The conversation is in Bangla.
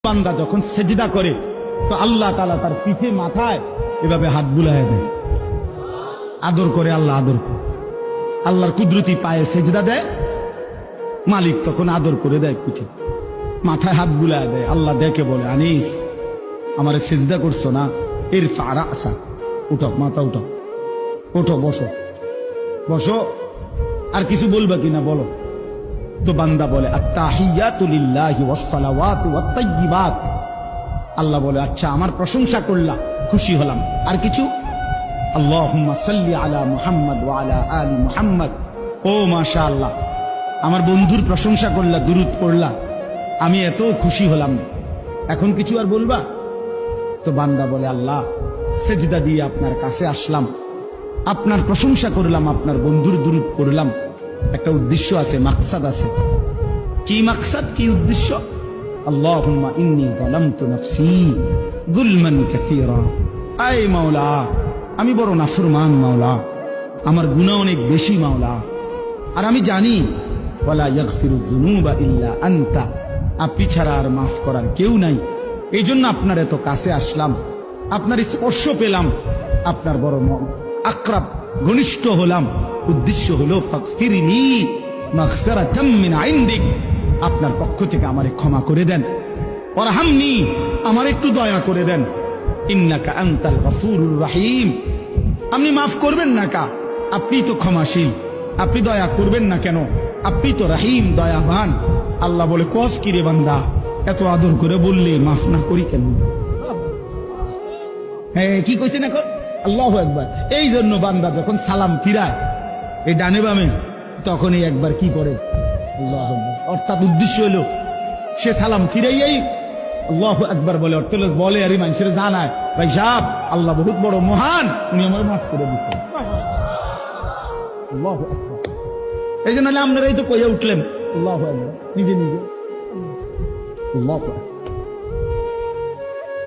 বান্দা যখন সেজদা করে তো আল্লাহ তাআলা তার পিঠে মাথায় এভাবে হাত বুলায় দেয়, আদর করে। আল্লাহ আদর করে, আল্লাহর কুদরতি পায়ে সেজদা দেয়, মালিক তখন আদর করে দেয়, পিঠে মাথায় হাত বুলায় দেয়। আল্লাহ ডেকে বলে, আনিস আমারে সেজদা করছো না, ইরফা রাসা, উঠো, মাথা উঠো, ওঠো, বসো বসো। আর কিছু বলবা কিনা বলো? তো বান্দা বলে, আত্তাহিয়াতু লিল্লাহি ওয়াস সালাওয়াতু ওয়াত তাইয়্যিবাত। আল্লাহ বলে, আচ্ছা আমার প্রশংসা করলা, খুশি হলাম, আর কিছু? আল্লাহুম্মা সাল্লি আলা মুহাম্মদ ওয়া আলা আলি মুহাম্মদ। ও মাশাআল্লাহ, আমার বন্ধুর প্রশংসা করলা, দুরূদ পড়লা, আমি এত খুশি হলাম, এখন কিছু আর বলবা? তো বান্দা বলে, আল্লাহ সেজদা দিয়ে আপনার কাছে আসলাম, আপনার প্রশংসা করলাম, আপনার বন্ধুর দুরূদ পড়লাম, একটা উদ্দেশ্য আছে, মাকসাদ আছে। কি মাকসাদ, কি উদ্দেশ্য? আল্লাহুম্মা ইন্নী যালামতু নাফসি যুলমান কাসীরা। আয় মাওলা, আমি বড় নাফরমান মাওলা, আমার গুনাহ অনেক বেশি মাওলা, আর আমি জানি ওয়ালা ইয়াগফিরুয যুনুবা ইল্লা আনতা, আপনি ছাড়া আর মাফ করার কেউ নাই। এই জন্য আপনার এত কাছে আসলাম, আপনার স্পর্শ পেলাম, আপনার বড় আকরাব ঘনিষ্ঠ হলাম। উদ্দেশ্য হলো ফাগফিরলি মাগফিরাতাম মিন ইনদিক, আপনার পক্ষ থেকে আমারে ক্ষমা করে দেন, ওয়ারহামনি, আমার একটু দয়া করে দেন, ইন্নাকা আনতাল গফুরুর রহিম, আপনি মাফ করবেন না কা? আপনি তো ক্ষমাশীল, আপনি দয়া করবেন না কেন? আপনি তো রহিম, দয়াবান। আল্লাহ বলে, কস কি রে বান্দা, এত আদর করে বললে মাফ না করি কেন? হ্যাঁ, কি কইছেন এখন? আল্লাহু আকবার। এই জন্য বান্দা যখন সালাম ফিরায় এই ডানে বামে, তখনই একবার কি করে আল্লাহু আকবার, অর্থাৎ উদ্দেশ্য হলো সে সালাম ফিরাইয়াই আল্লাহু আকবার বলে, অর্থ বলে আর মানুষের জানায়, ভাই সাহেব আল্লাহ বহুত বড় মহান, উনি আমার মাফ করে দিচ্ছেন। আল্লাহু আকবার। এই জন্য আপনারাই তো কইয়া উঠলেন আল্লাহু আকবার, নিজে নিজে। আল্লাহু আকবার।